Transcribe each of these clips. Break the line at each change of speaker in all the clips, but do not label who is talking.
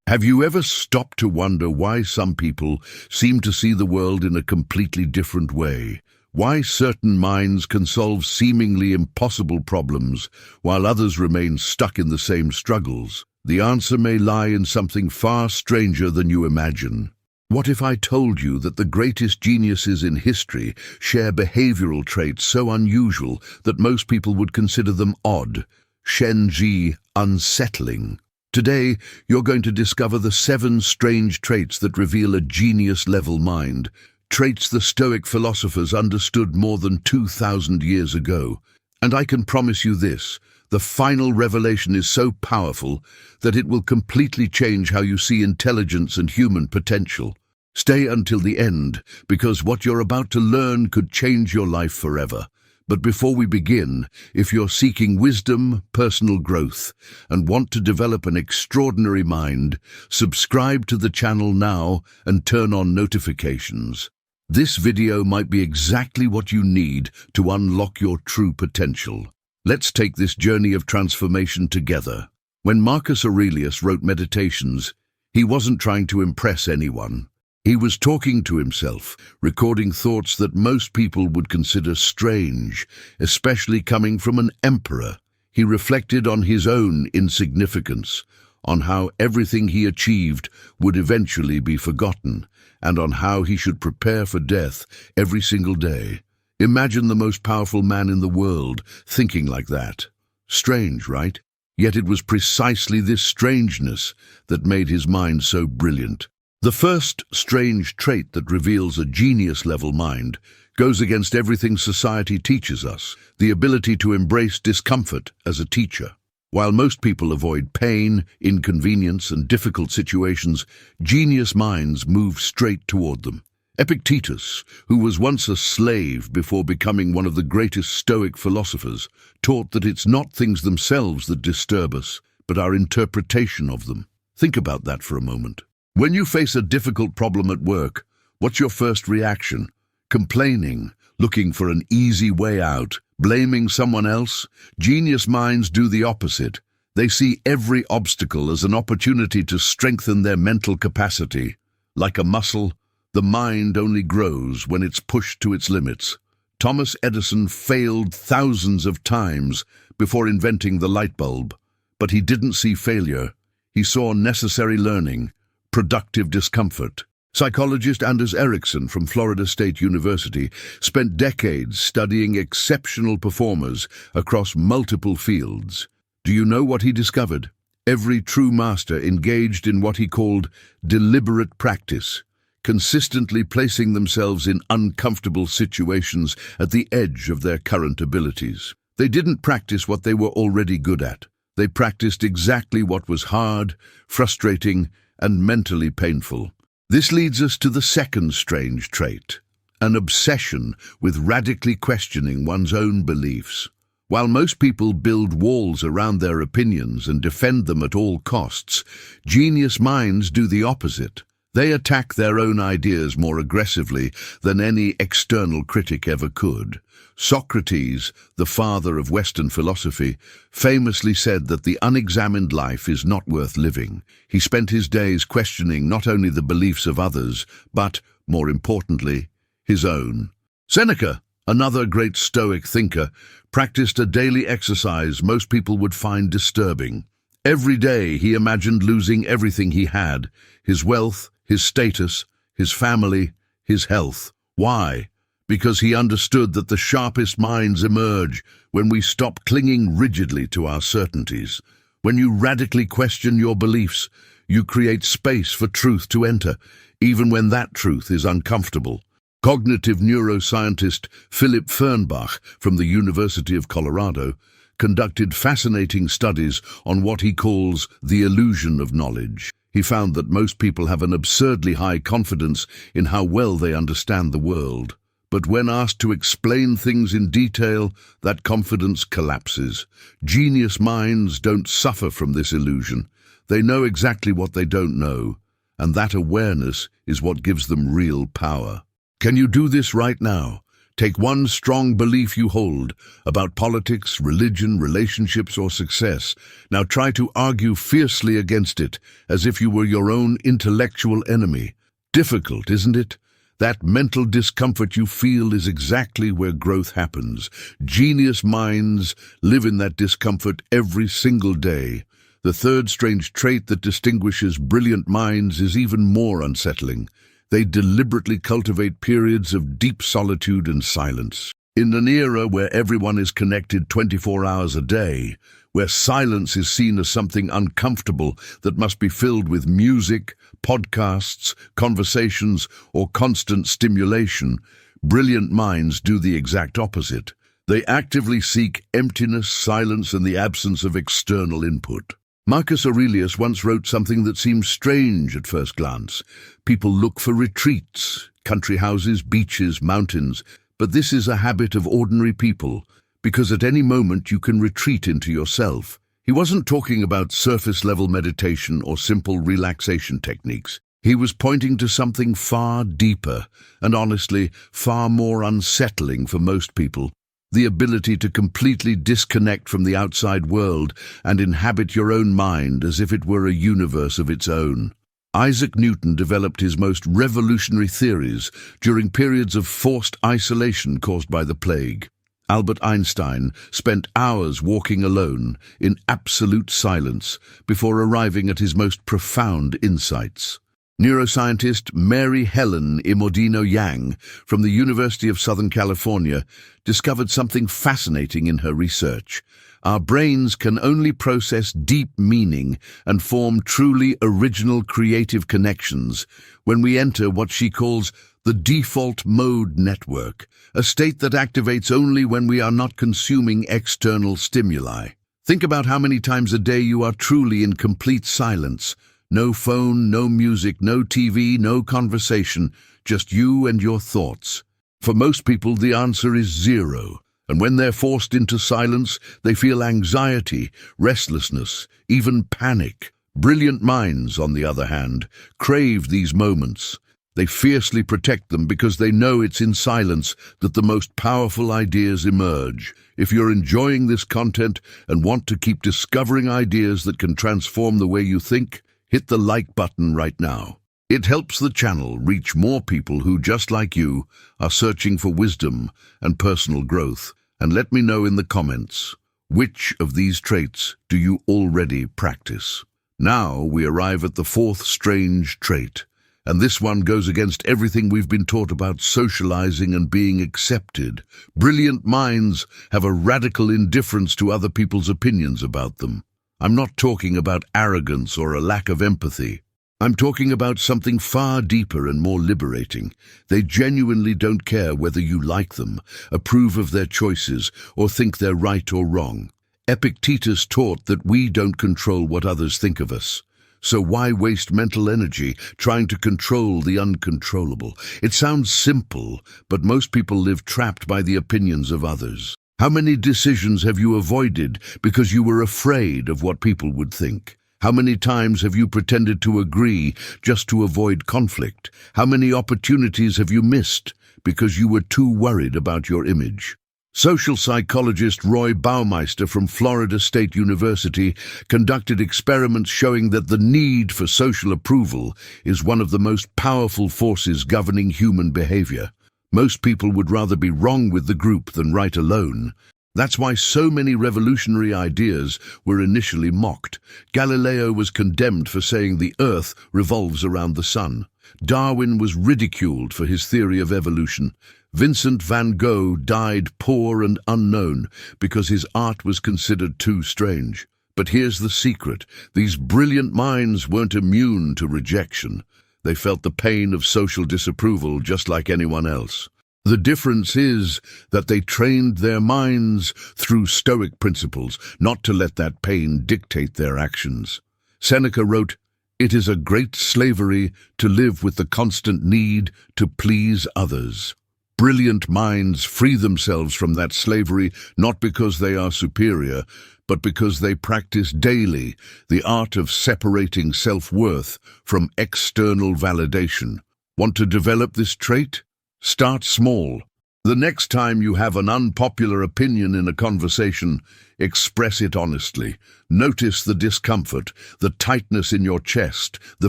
Have you ever stopped to wonder why some people seem to see the world in a completely different way? Why certain minds can solve seemingly impossible problems, while others remain stuck in the same struggles? The answer may lie in something far stranger than you imagine. What if I told you that the greatest geniuses in history share behavioral traits so unusual that most people would consider them odd, shenji, unsettling? Today, you're going to discover the 7 strange traits that reveal a genius-level mind, traits the Stoic philosophers understood more than 2,000 years ago. And I can promise you this, the final revelation is so powerful that it will completely change how you see intelligence and human potential. Stay until the end, because what you're about to learn could change your life forever. But before we begin, if you're seeking wisdom, personal growth, and want to develop an extraordinary mind, subscribe to the channel now and turn on notifications. This video might be exactly what you need to unlock your true potential. Let's take this journey of transformation together. When Marcus Aurelius wrote Meditations, he wasn't trying to impress anyone. He was talking to himself, recording thoughts that most people would consider strange, especially coming from an emperor. He reflected on his own insignificance, on how everything he achieved would eventually be forgotten, and on how he should prepare for death every single day. Imagine the most powerful man in the world thinking like that. Strange, right? Yet it was precisely this strangeness that made his mind so brilliant. The first strange trait that reveals a genius-level mind goes against everything society teaches us, the ability to embrace discomfort as a teacher. While most people avoid pain, inconvenience, and difficult situations, genius minds move straight toward them. Epictetus, who was once a slave before becoming one of the greatest Stoic philosophers, taught that it's not things themselves that disturb us, but our interpretation of them. Think about that for a moment. When you face a difficult problem at work, what's your first reaction? Complaining, looking for an easy way out, blaming someone else? Genius minds do the opposite. They see every obstacle as an opportunity to strengthen their mental capacity. Like a muscle, the mind only grows when it's pushed to its limits. Thomas Edison failed thousands of times before inventing the light bulb, but he didn't see failure. He saw necessary learning, productive discomfort. Psychologist Anders Ericsson from Florida State University spent decades studying exceptional performers across multiple fields. Do you know what he discovered? Every true master engaged in what he called deliberate practice, consistently placing themselves in uncomfortable situations at the edge of their current abilities. They didn't practice what they were already good at. They practiced exactly what was hard, frustrating, and mentally painful. This leads us to the second strange trait, an obsession with radically questioning one's own beliefs. While most people build walls around their opinions and defend them at all costs, genius minds do the opposite. They attack their own ideas more aggressively than any external critic ever could. Socrates, the father of Western philosophy, famously said that the unexamined life is not worth living. He spent his days questioning not only the beliefs of others, but, more importantly, his own. Seneca, another great Stoic thinker, practiced a daily exercise most people would find disturbing. Every day he imagined losing everything he had, his wealth, his status, his family, his health. Why? Because he understood that the sharpest minds emerge when we stop clinging rigidly to our certainties. When you radically question your beliefs, you create space for truth to enter, even when that truth is uncomfortable. Cognitive neuroscientist Philip Fernbach from the University of Colorado conducted fascinating studies on what he calls the illusion of knowledge. He found that most people have an absurdly high confidence in how well they understand the world. But when asked to explain things in detail, that confidence collapses. Genius minds don't suffer from this illusion. They know exactly what they don't know, and that awareness is what gives them real power. Can you do this right now? Take one strong belief you hold about politics, religion, relationships, or success. Now try to argue fiercely against it, as if you were your own intellectual enemy. Difficult, isn't it? That mental discomfort you feel is exactly where growth happens. Genius minds live in that discomfort every single day. The third strange trait that distinguishes brilliant minds is even more unsettling. They deliberately cultivate periods of deep solitude and silence. In an era where everyone is connected 24 hours a day, where silence is seen as something uncomfortable that must be filled with music, podcasts, conversations, or constant stimulation, brilliant minds do the exact opposite. They actively seek emptiness, silence, and the absence of external input. Marcus Aurelius once wrote something that seems strange at first glance. People look for retreats, country houses, beaches, mountains, but this is a habit of ordinary people, because at any moment you can retreat into yourself. He wasn't talking about surface-level meditation or simple relaxation techniques. He was pointing to something far deeper and, honestly, far more unsettling for most people. The ability to completely disconnect from the outside world and inhabit your own mind as if it were a universe of its own. Isaac Newton developed his most revolutionary theories during periods of forced isolation caused by the plague. Albert Einstein spent hours walking alone in absolute silence before arriving at his most profound insights. Neuroscientist Mary Helen Imodino Yang from the University of Southern California discovered something fascinating in her research. Our brains can only process deep meaning and form truly original creative connections when we enter what she calls the default mode network, a state that activates only when we are not consuming external stimuli. Think about how many times a day you are truly in complete silence. No phone, no music, no TV, no conversation, just you and your thoughts. For most people, the answer is zero. And when they're forced into silence, they feel anxiety, restlessness, even panic. Brilliant minds, on the other hand, crave these moments. They fiercely protect them because they know it's in silence that the most powerful ideas emerge. If you're enjoying this content and want to keep discovering ideas that can transform the way you think, hit the like button right now. It helps the channel reach more people who, just like you, are searching for wisdom and personal growth. And let me know in the comments, which of these traits do you already practice? Now we arrive at the fourth strange trait, and this one goes against everything we've been taught about socializing and being accepted. Brilliant minds have a radical indifference to other people's opinions about them. I'm not talking about arrogance or a lack of empathy. I'm talking about something far deeper and more liberating. They genuinely don't care whether you like them, approve of their choices, or think they're right or wrong. Epictetus taught that we don't control what others think of us. So why waste mental energy trying to control the uncontrollable? It sounds simple, but most people live trapped by the opinions of others. How many decisions have you avoided because you were afraid of what people would think? How many times have you pretended to agree just to avoid conflict? How many opportunities have you missed because you were too worried about your image? Social psychologist Roy Baumeister from Florida State University conducted experiments showing that the need for social approval is one of the most powerful forces governing human behavior. Most people would rather be wrong with the group than right alone. That's why so many revolutionary ideas were initially mocked. Galileo was condemned for saying the Earth revolves around the sun. Darwin was ridiculed for his theory of evolution. Vincent van Gogh died poor and unknown because his art was considered too strange. But here's the secret. These brilliant minds weren't immune to rejection. They felt the pain of social disapproval just like anyone else. The difference is that they trained their minds through Stoic principles, not to let that pain dictate their actions. Seneca wrote, "It is a great slavery to live with the constant need to please others." Brilliant minds free themselves from that slavery not because they are superior, but because they practice daily the art of separating self-worth from external validation. Want to develop this trait? Start small. The next time you have an unpopular opinion in a conversation, express it honestly. Notice the discomfort, the tightness in your chest, the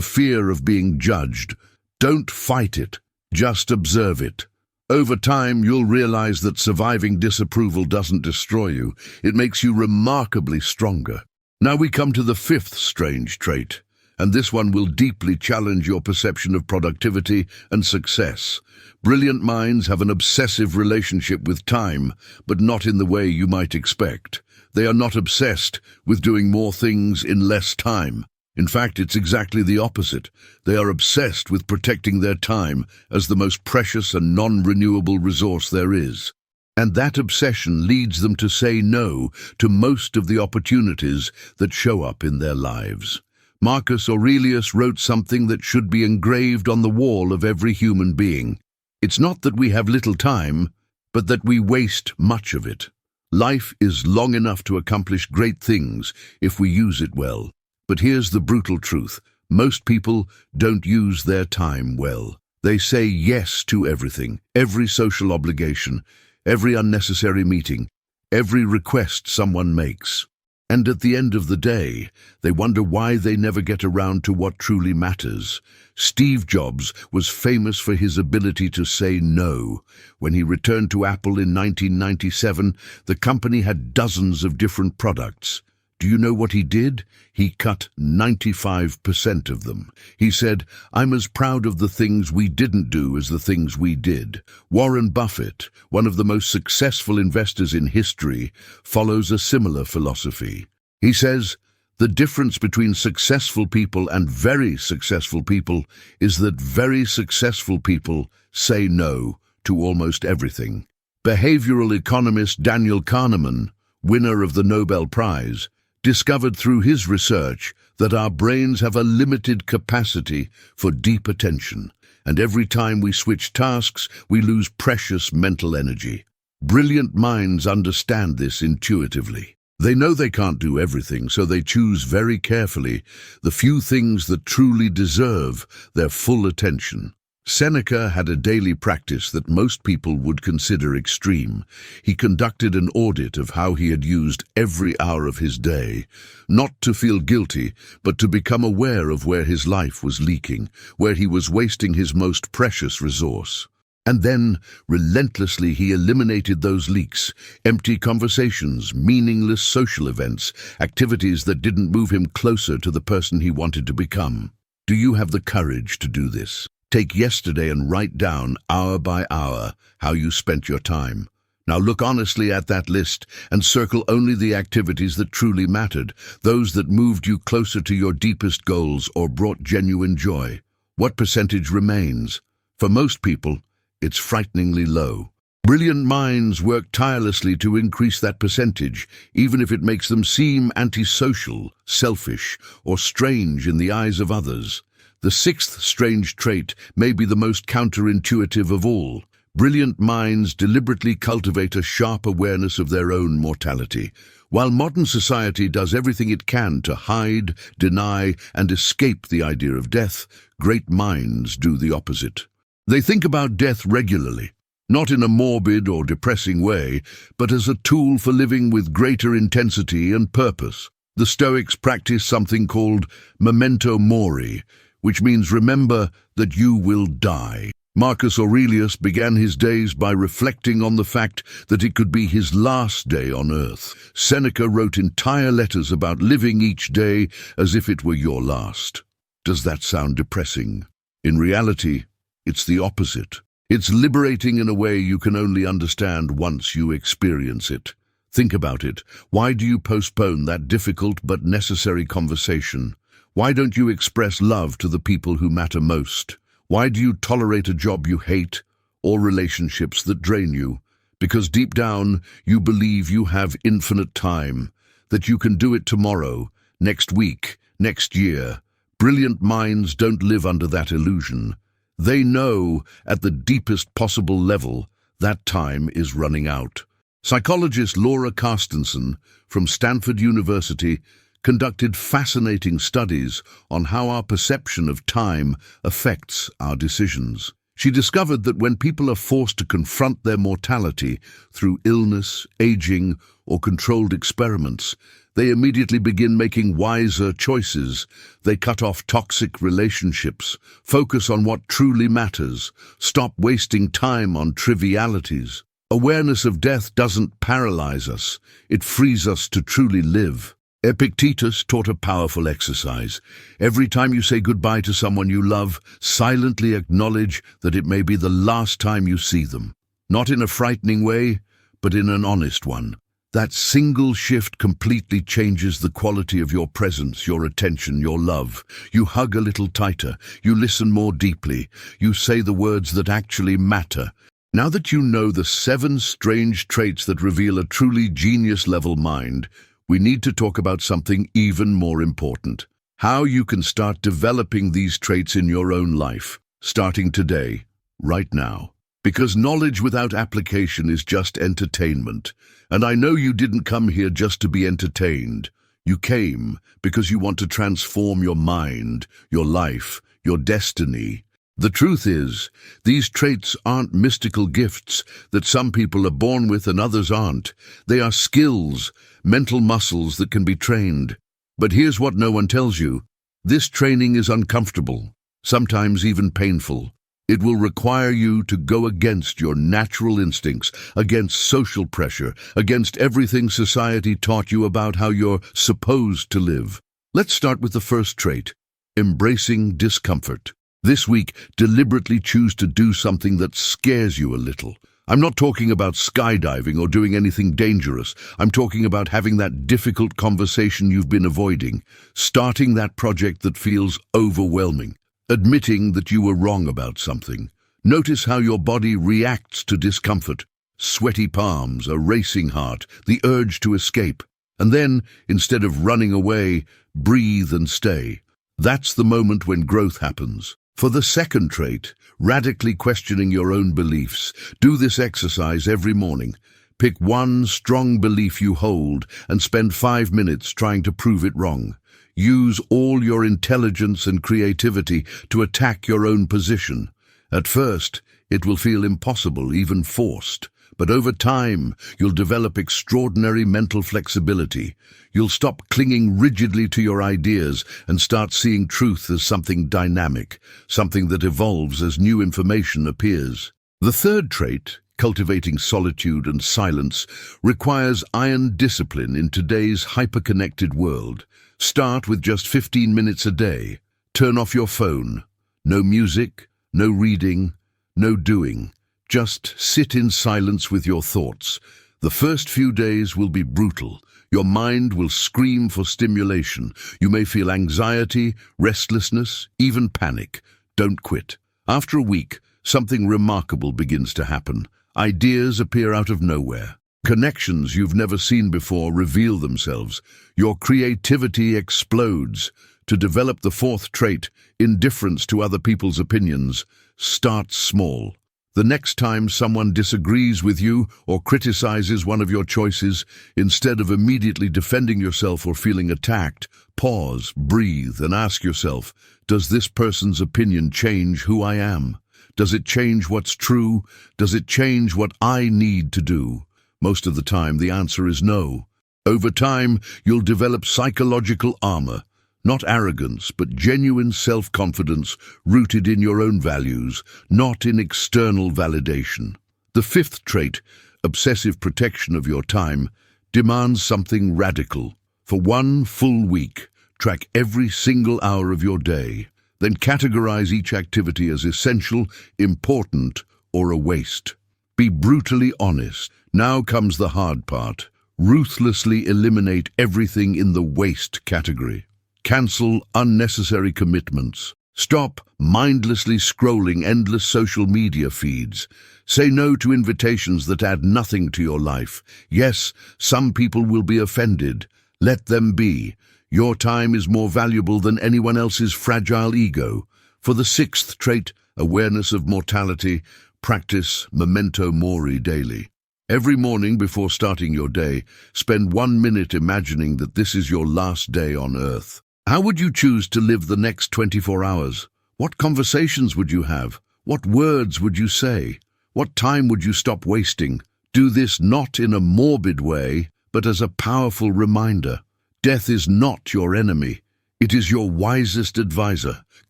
fear of being judged. Don't fight it, just observe it. Over time, you'll realize that surviving disapproval doesn't destroy you. It makes you remarkably stronger. Now we come to the fifth strange trait, and this one will deeply challenge your perception of productivity and success. Brilliant minds have an obsessive relationship with time, but not in the way you might expect. They are not obsessed with doing more things in less time. In fact, it's exactly the opposite. They are obsessed with protecting their time as the most precious and non-renewable resource there is. And that obsession leads them to say no to most of the opportunities that show up in their lives. Marcus Aurelius wrote something that should be engraved on the wall of every human being. It's not that we have little time, but that we waste much of it. Life is long enough to accomplish great things if we use it well. But here's the brutal truth. Most people don't use their time well. They say yes to everything, every social obligation, every unnecessary meeting, every request someone makes. And at the end of the day, they wonder why they never get around to what truly matters. Steve Jobs was famous for his ability to say no. When he returned to Apple in 1997, the company had dozens of different products. Do you know what he did? He cut 95% of them. He said, "I'm as proud of the things we didn't do as the things we did." Warren Buffett, one of the most successful investors in history, follows a similar philosophy. He says, "The difference between successful people and very successful people is that very successful people say no to almost everything." Behavioral economist Daniel Kahneman, winner of the Nobel Prize, discovered through his research that our brains have a limited capacity for deep attention, and every time we switch tasks, we lose precious mental energy. Brilliant minds understand this intuitively. They know they can't do everything, so they choose very carefully the few things that truly deserve their full attention. Seneca had a daily practice that most people would consider extreme. He conducted an audit of how he had used every hour of his day, not to feel guilty, but to become aware of where his life was leaking, where he was wasting his most precious resource. And then, relentlessly, he eliminated those leaks, empty conversations, meaningless social events, activities that didn't move him closer to the person he wanted to become. Do you have the courage to do this? Take yesterday and write down, hour by hour, how you spent your time. Now look honestly at that list and circle only the activities that truly mattered, those that moved you closer to your deepest goals or brought genuine joy. What percentage remains? For most people, it's frighteningly low. Brilliant minds work tirelessly to increase that percentage, even if it makes them seem antisocial, selfish, or strange in the eyes of others. The sixth strange trait may be the most counterintuitive of all. Brilliant minds deliberately cultivate a sharp awareness of their own mortality. While modern society does everything it can to hide, deny, and escape the idea of death, great minds do the opposite. They think about death regularly, not in a morbid or depressing way, but as a tool for living with greater intensity and purpose. The Stoics practice something called Memento Mori, which means remember that you will die. Marcus Aurelius began his days by reflecting on the fact that it could be his last day on earth. Seneca wrote entire letters about living each day as if it were your last. Does that sound depressing? In reality, it's the opposite. It's liberating in a way you can only understand once you experience it. Think about it. Why do you postpone that difficult but necessary conversation? Why don't you express love to the people who matter most? Why do you tolerate a job you hate or relationships that drain you? Because deep down, you believe you have infinite time, that you can do it tomorrow, next week, next year. Brilliant minds don't live under that illusion. They know, at the deepest possible level, that time is running out. Psychologist Laura Carstensen from Stanford University conducted fascinating studies on how our perception of time affects our decisions. She discovered that when people are forced to confront their mortality through illness, aging, or controlled experiments, they immediately begin making wiser choices. They cut off toxic relationships, focus on what truly matters, stop wasting time on trivialities. Awareness of death doesn't paralyze us, it frees us to truly live. Epictetus taught a powerful exercise. Every time you say goodbye to someone you love, silently acknowledge that it may be the last time you see them. Not in a frightening way, but in an honest one. That single shift completely changes the quality of your presence, your attention, your love. You hug a little tighter, you listen more deeply, you say the words that actually matter. Now that you know the 7 strange traits that reveal a truly genius-level mind, we need to talk about something even more important. How you can start developing these traits in your own life, starting today, right now. Because knowledge without application is just entertainment. And I know you didn't come here just to be entertained. You came because you want to transform your mind, your life, your destiny. The truth is, these traits aren't mystical gifts that some people are born with and others aren't. They are skills, mental muscles that can be trained. But here's what no one tells you. This training is uncomfortable, sometimes even painful. It will require you to go against your natural instincts, against social pressure, against everything society taught you about how you're supposed to live. Let's start with the first trait, embracing discomfort. This week, deliberately choose to do something that scares you a little. I'm not talking about skydiving or doing anything dangerous. I'm talking about having that difficult conversation you've been avoiding, starting that project that feels overwhelming, admitting that you were wrong about something. Notice how your body reacts to discomfort. Sweaty palms, a racing heart, the urge to escape. And then, instead of running away, breathe and stay. That's the moment when growth happens. For the second trait, radically questioning your own beliefs, do this exercise every morning. Pick one strong belief you hold and spend 5 minutes trying to prove it wrong. Use all your intelligence and creativity to attack your own position. At first, it will feel impossible, even forced. But over time, you'll develop extraordinary mental flexibility. You'll stop clinging rigidly to your ideas and start seeing truth as something dynamic, something that evolves as new information appears. The third trait, cultivating solitude and silence, requires iron discipline in today's hyper-connected world. Start with just 15 minutes a day. Turn off your phone. No music, no reading, no doing. Just sit in silence with your thoughts. The first few days will be brutal. Your mind will scream for stimulation. You may feel anxiety, restlessness, even panic. Don't quit. After a week, something remarkable begins to happen. Ideas appear out of nowhere. Connections you've never seen before reveal themselves. Your creativity explodes. To develop the fourth trait, indifference to other people's opinions, start small. The next time someone disagrees with you or criticizes one of your choices, instead of immediately defending yourself or feeling attacked, pause, breathe, and ask yourself, does this person's opinion change who I am? Does it change what's true? Does it change what I need to do? Most of the time, the answer is no. Over time, you'll develop psychological armor. Not arrogance, but genuine self-confidence rooted in your own values, not in external validation. The fifth trait, obsessive protection of your time, demands something radical. For 1 full week, track every single hour of your day. Then categorize each activity as essential, important, or a waste. Be brutally honest. Now comes the hard part. Ruthlessly eliminate everything in the waste category. Cancel unnecessary commitments. Stop mindlessly scrolling endless social media feeds. Say no to invitations that add nothing to your life. Yes, some people will be offended. Let them be. Your time is more valuable than anyone else's fragile ego. For the sixth trait, awareness of mortality, practice Memento Mori daily. Every morning before starting your day, spend 1 minute imagining that this is your last day on Earth. How would you choose to live the next 24 hours? What conversations would you have? What words would you say? What time would you stop wasting? Do this not in a morbid way, but as a powerful reminder. Death is not your enemy. It is your wisest advisor,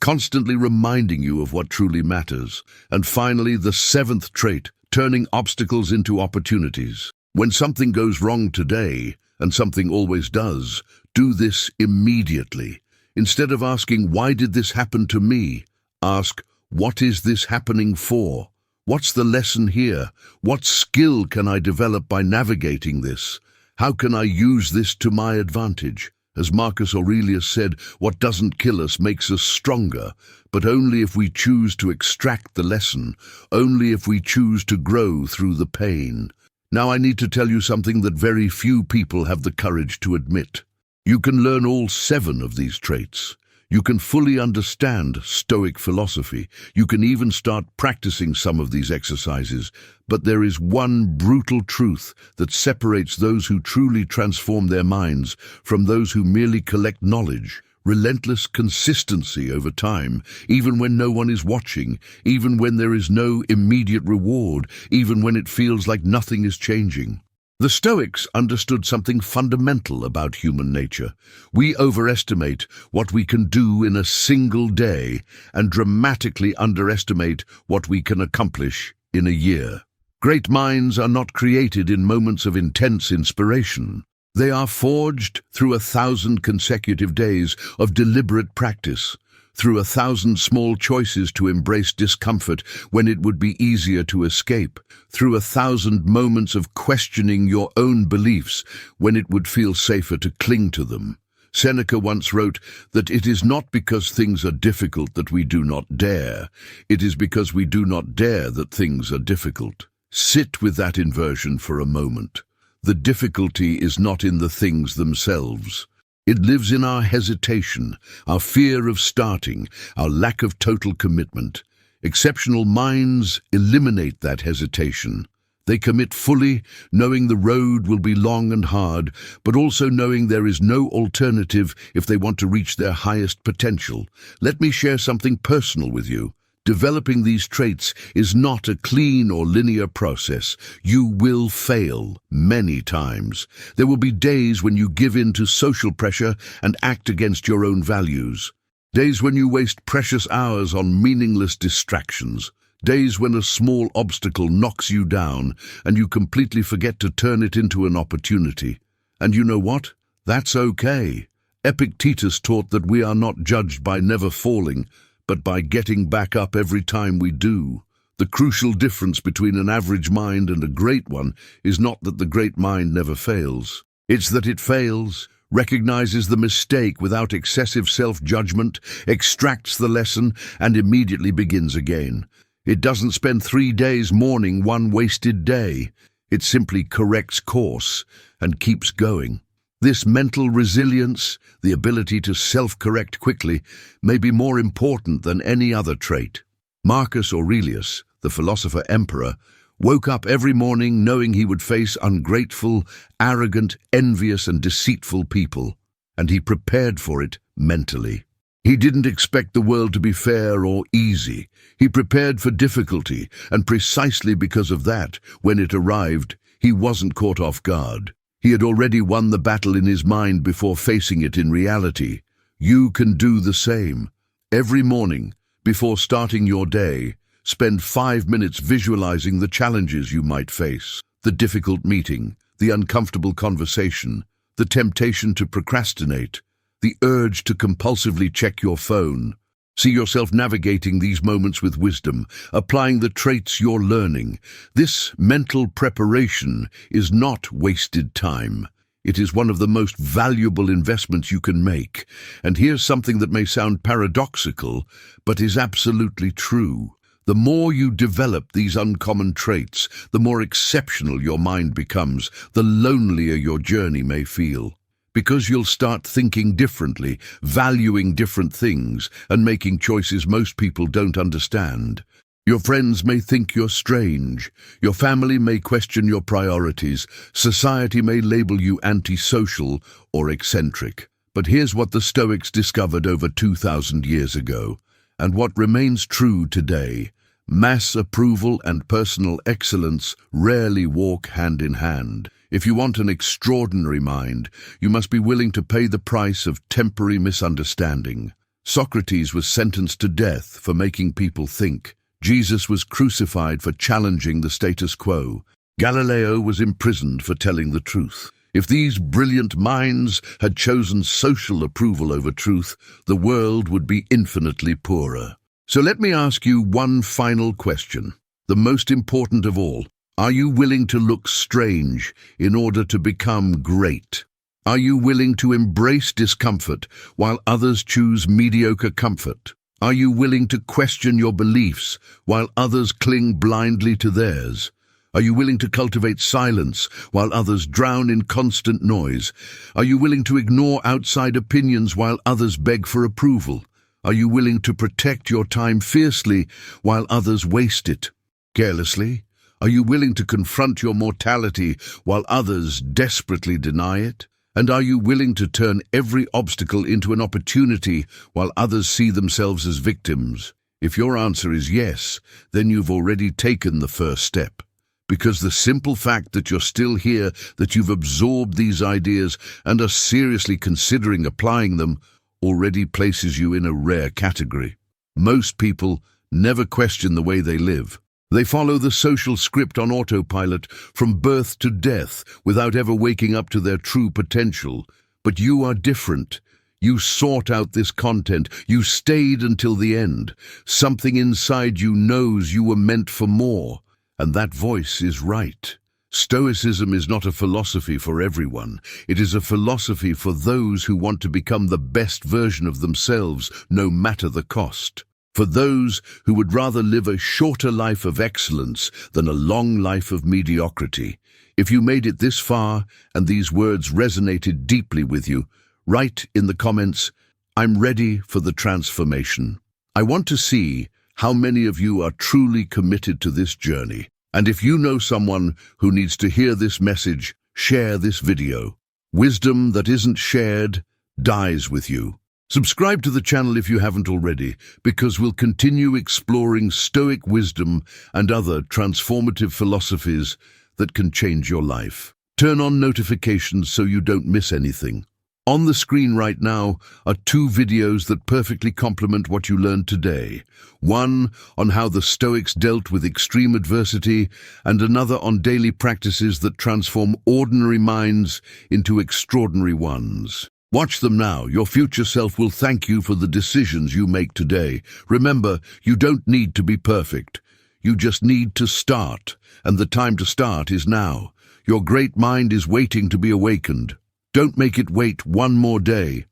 constantly reminding you of what truly matters. And finally, the seventh trait, turning obstacles into opportunities. When something goes wrong today, and something always does, do this immediately. Instead of asking, why did this happen to me? Ask, what is this happening for? What's the lesson here? What skill can I develop by navigating this? How can I use this to my advantage? As Marcus Aurelius said, what doesn't kill us makes us stronger, but only if we choose to extract the lesson, only if we choose to grow through the pain. Now I need to tell you something that very few people have the courage to admit. You can learn all 7 of these traits. You can fully understand Stoic philosophy. You can even start practicing some of these exercises. But there is one brutal truth that separates those who truly transform their minds from those who merely collect knowledge. Relentless consistency over time, even when no one is watching, even when there is no immediate reward, even when it feels like nothing is changing. The Stoics understood something fundamental about human nature. We overestimate what we can do in a single day and dramatically underestimate what we can accomplish in a year. Great minds are not created in moments of intense inspiration. They are forged through 1,000 consecutive days of deliberate practice, through 1,000 small choices to embrace discomfort when it would be easier to escape, through 1,000 moments of questioning your own beliefs when it would feel safer to cling to them. Seneca once wrote that it is not because things are difficult that we do not dare, it is because we do not dare that things are difficult. Sit with that inversion for a moment. The difficulty is not in the things themselves. It lives in our hesitation, our fear of starting, our lack of total commitment. Exceptional minds eliminate that hesitation. They commit fully, knowing the road will be long and hard, but also knowing there is no alternative if they want to reach their highest potential. Let me share something personal with you. Developing these traits is not a clean or linear process. You will fail many times. There will be days when you give in to social pressure and act against your own values. Days when you waste precious hours on meaningless distractions. Days when a small obstacle knocks you down and you completely forget to turn it into an opportunity. And you know what? That's okay. Epictetus taught that we are not judged by never falling, but by getting back up every time we do. The crucial difference between an average mind and a great one is not that the great mind never fails. It's that it fails, recognizes the mistake without excessive self-judgment, extracts the lesson, and immediately begins again. It doesn't spend 3 days mourning one wasted day. It simply corrects course and keeps going. This mental resilience, the ability to self-correct quickly, may be more important than any other trait. Marcus Aurelius, the philosopher-emperor, woke up every morning knowing he would face ungrateful, arrogant, envious, and deceitful people, and he prepared for it mentally. He didn't expect the world to be fair or easy. He prepared for difficulty, and precisely because of that, when it arrived, he wasn't caught off guard. He had already won the battle in his mind before facing it in reality. You can do the same. Every morning, before starting your day, spend 5 minutes visualizing the challenges you might face. The difficult meeting, the uncomfortable conversation, the temptation to procrastinate, the urge to compulsively check your phone. See yourself navigating these moments with wisdom, applying the traits you're learning. This mental preparation is not wasted time. It is one of the most valuable investments you can make. And here's something that may sound paradoxical, but is absolutely true. The more you develop these uncommon traits, the more exceptional your mind becomes, the lonelier your journey may feel. Because you'll start thinking differently, valuing different things, and making choices most people don't understand. Your friends may think you're strange. Your family may question your priorities. Society may label you antisocial or eccentric. But here's what the Stoics discovered over 2,000 years ago, and what remains true today. Mass approval and personal excellence rarely walk hand in hand. If you want an extraordinary mind, you must be willing to pay the price of temporary misunderstanding. Socrates was sentenced to death for making people think. Jesus was crucified for challenging the status quo. Galileo was imprisoned for telling the truth. If these brilliant minds had chosen social approval over truth, the world would be infinitely poorer. So let me ask you one final question, the most important of all. Are you willing to look strange in order to become great? Are you willing to embrace discomfort while others choose mediocre comfort? Are you willing to question your beliefs while others cling blindly to theirs? Are you willing to cultivate silence while others drown in constant noise? Are you willing to ignore outside opinions while others beg for approval? Are you willing to protect your time fiercely while others waste it carelessly? Are you willing to confront your mortality while others desperately deny it? And are you willing to turn every obstacle into an opportunity while others see themselves as victims? If your answer is yes, then you've already taken the first step. Because the simple fact that you're still here, that you've absorbed these ideas and are seriously considering applying them, already places you in a rare category. Most people never question the way they live. They follow the social script on autopilot from birth to death without ever waking up to their true potential. But you are different. You sought out this content. You stayed until the end. Something inside you knows you were meant for more. And that voice is right. Stoicism is not a philosophy for everyone. It is a philosophy for those who want to become the best version of themselves, no matter the cost. For those who would rather live a shorter life of excellence than a long life of mediocrity. If you made it this far and these words resonated deeply with you, write in the comments, "I'm ready for the transformation." I want to see how many of you are truly committed to this journey. And if you know someone who needs to hear this message, share this video. Wisdom that isn't shared dies with you. Subscribe to the channel if you haven't already, because we'll continue exploring Stoic wisdom and other transformative philosophies that can change your life. Turn on notifications so you don't miss anything. On the screen right now are 2 videos that perfectly complement what you learned today. One on how the Stoics dealt with extreme adversity, and another on daily practices that transform ordinary minds into extraordinary ones. Watch them now. Your future self will thank you for the decisions you make today. Remember, you don't need to be perfect. You just need to start, and the time to start is now. Your great mind is waiting to be awakened. Don't make it wait one more day.